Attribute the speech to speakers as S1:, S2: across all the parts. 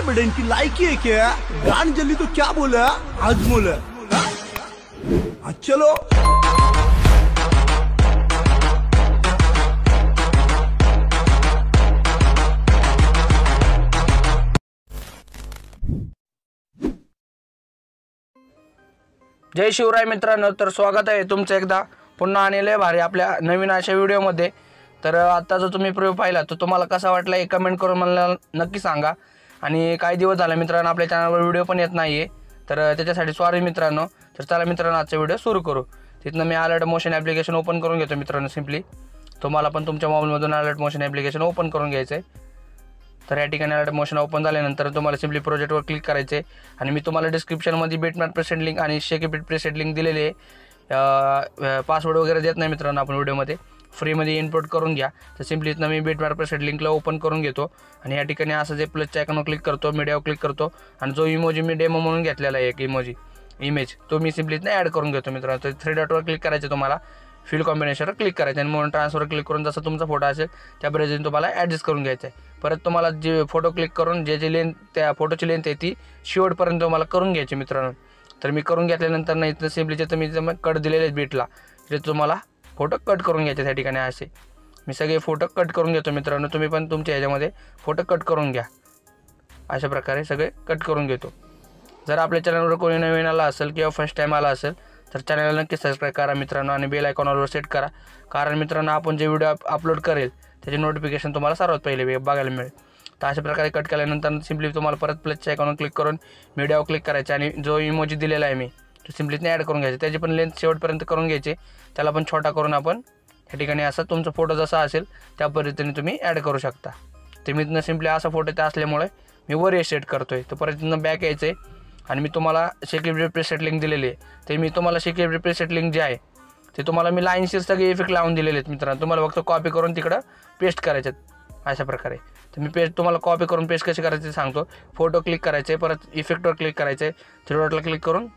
S1: बेटा इनकी लायकी है क्या? गान जल्दी तो क्या बोला? आज बोला। हाँ चलो।
S2: जय शिवराय मित्रांनो, तर स्वागत आहे तुमचं एकदा पुन्हा आणले भारी आपल्या नवीन अशा व्हिडिओमध्ये। तर आता जो तुम्ही प्रयोग पाहिला तो तुम्हाला कसा वाटला हे कमेंट करून मला नक्की सांगा। आणि काही दिवस झाले मित्रांनो आपल्या चॅनलवर व्हिडिओ पण येत नाहीये, तर त्याच्यासाठी सॉरी मित्रांनो। तर चला मित्रांनो आजचा व्हिडिओ सुरू करू। तिथनं मी अलर्ट मोशन ॲप्लिकेशन ओपन करून घेतो मित्रांनो। सिंपली तुम्हाला पण तुमच्या मोबाईलमधून अलर्ट मोशन ॲप्लिकेशन ओपन करून घ्यायचं आहे। तर या ठिकाणी अलर्ट मोशन ओपन झाल्यानंतर तुम्हाला सिंपली प्रोजेक्टवर क्लिक करायचे आणि मी तुम्हाला डिस्क्रिप्शनमध्ये बिटमॅप प्रेसेट लिंक आणि शेकीबिट प्रेसेट लिंक दिलेली आहे। पासवर्ड वगैरे देत नाही मित्रांनो आपण व्हिडिओमध्ये, फ्रीमध्ये इनपुट करून घ्या। तर सिंपली इथनं मी बिटमॅप प्रेसेट लिंकला ओपन करून घेतो आणि या ठिकाणी असं जे प्लसच्या आयकॉनवर क्लिक करतो, मीडियावर क्लिक करतो आणि जो इमोजी मी डेमो म्हणून घेतलेला आहे एक इमेज तो मी सिंपली इथनं ॲड करून घेतो मित्रांनो। तर 3 डॉटवर क्लिक करायचं, तुम्हाला फिल कॉम्बिनेशनवर क्लिक करायचं आणि म्हणून ट्रान्सफर क्लिक करून जसं तुमचा फोटो असेल त्या पद्धतीने तुम्हाला ॲडजस्ट करून घ्यायचा आहे। परत तुम्हाला जे फोटो क्लिक करून जे लेंथ त्या फोटोची लेंथ आहे ती शेवटपर्यंत तुम्हाला करून घ्यायची मित्रांनो। तर मी करून घेतल्यानंतर नाही तर सिम्पली जे तुम्ही कट दिलेले आहेत बीटला ते तुम्हाला फोटो कट करून घ्यायचे त्या ठिकाणी। असे मी सगळे फोटो कट करून घेतो मित्रांनो, तुम्ही पण तुमच्या ह्याच्यामध्ये फोटो कट करून घ्या। अशा प्रकारे सगळे कट करून घेतो। जर आपल्या चॅनलवर कोणी नवीन आला असेल किंवा फर्स्ट टाईम आला असेल तर चॅनलला नक्की सबस्क्राईब करा मित्रांनो आणि बेल आयकॉनवर सेट करा, कारण मित्रांनो आपण जे व्हिडिओ अपलोड करेल त्याचे नोटिफिकेशन तुम्हाला सर्वात पहिले बघायला मिळेल। तर अशा प्रकारे कट केल्यानंतर सिंपली तुम्हाला परत प्लसच्या आयकॉनवर क्लिक करून मीडियावर क्लिक करायचे आणि जो इमोजी दिलेला आहे मी तो सिंपली ॲड करून घ्यायचा। त्याची पण लेंथ शेवटपर्यंत करून घ्यायची, त्याला पण छोटा करून आपण या ठिकाणी असं तुमचा फोटो जसा असेल त्या पद्धतीने तुम्ही ॲड करू शकता। तर मी इथनं सिंपली असा फोटो ते असल्यामुळे मी वर सेट करतोय। तर परत इथनं बॅक यायचं आहे आणि मी तुम्हाला शेकीबिट प्रेसेट लिंक दिलेली आहे। ते मी तुम्हाला शेकीबिट प्रेसेट लिंक जे आहे ते तुम्हाला मी लाईनशीर सगळे इफेक्ट लावून दिलेले आहेत मित्रांनो। तुम्हाला फक्त कॉपी करून तिकडं पेस्ट करायचे अशा प्रकारे। तर मी तुम्हाला कॉपी करून पेस्ट कसे करायचे सांगतो। फोटो क्लिक करायचे, परत इफेक्टवर क्लिक करायचे, 3 डॉटला क्लिक करून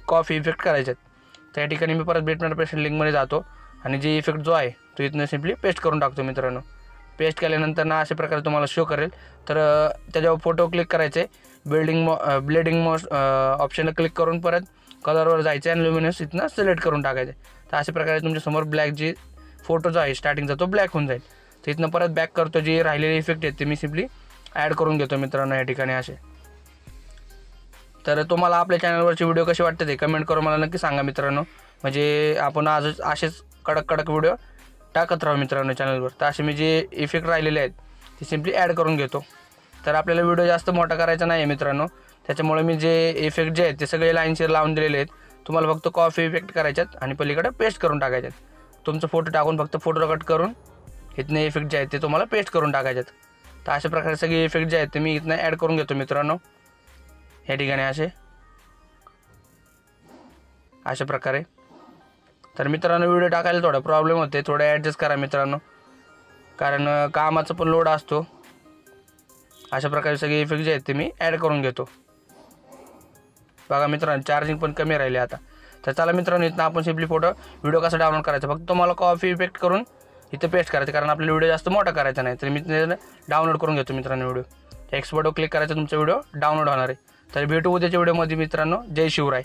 S2: कॉपी इफेक्ट करायचे। तर या ठिकाणी मी परत बिटमॅप प्रेसेट लिंकमध्ये जातो आणि जे इफेक्ट जो आहे तो इथनं सिंपली पेस्ट करून टाकतो मित्रांनो। पेस्ट केल्यानंतर ना अशा प्रकारे तुम्हाला शो करेल। तर त्याच्यावर फोटो क्लिक करायचे, ब्लेडिंग ऑप्शनला क्लिक करून परत कलरवर जायचे आणि लुमिनस इथनं सिलेक्ट करून टाकायचे। तर अशा प्रकारे तुमच्यासमोर ब्लॅक जे फोटो जो आहे स्टार्टिंगचा तो ब्लॅक होऊन जाईल। तर इथनं परत बॅक करतो, जे राहिलेले इफेक्ट आहेत ते मी सिंपली ॲड करून घेतो मित्रांनो या ठिकाणी असे। तर तुम्हाला आपल्या चॅनलवरचे व्हिडिओ कसे वाटते ते कमेंट करून मला नक्की सांगा मित्रांनो, म्हणजे आपण आजच असेच कडक व्हिडिओ टाकत राहू मित्रांनो चॅनलवर। तर असे मी जे इफेक्ट राहिलेले आहेत ते सिंपली ॲड करून घेतो। तर आपल्याला व्हिडिओ जास्त मोठा करायचा नाही आहे मित्रांनो, त्याच्यामुळे मी जे इफेक्ट जे आहेत ते सगळे लाईनशीर लावून दिलेले आहेत। तुम्हाला फक्त कॉपी इफेक्ट करायच्यात आणि पलीकडे पेस्ट करून टाकायच्यात। तुमचं फोटो टाकून फक्त फोटो कट करून इथने इफेक्ट जे आहेत ते तुम्हाला पेस्ट करून टाकायच्यात। तर अशा प्रकारे सगळे इफेक्ट जे आहेत ते मी इथनं ॲड करून घेतो मित्रांनो या ठिकाणी अशा प्रकारे। तर मित्रांनो व्हिडिओ टाकायला थोडा प्रॉब्लेम होते, थोडं ॲडजस्ट करा मित्रांनो, कारण कामाचा पण लोड असतो। अशा प्रकारे सगळे इफेक्ट जे आहेत ते मी ॲड करून घेतो। बघा मित्रांनो चार्जिंग पण कमी राहिले आता। तर चला मित्रांनो इथनं आपण सिंपली व्हिडिओ कसा डाउनलोड करायचा, फक्त तुम्हाला कॉपी इफेक्ट करून इथे पेस्ट करायचं, कारण आपल्याला व्हिडिओ जास्त मोठा करायचा नाही। तर मी डाउनलोड करून घेतो मित्रांनो व्हिडिओ। एक्सपोर्टवर क्लिक करायचं, तुमचा व्हिडिओ डाउनलोड होणार आहे। तर भेटू उद्याच्या व्हिडिओमध्ये मित्रांनो। जय शिवराय।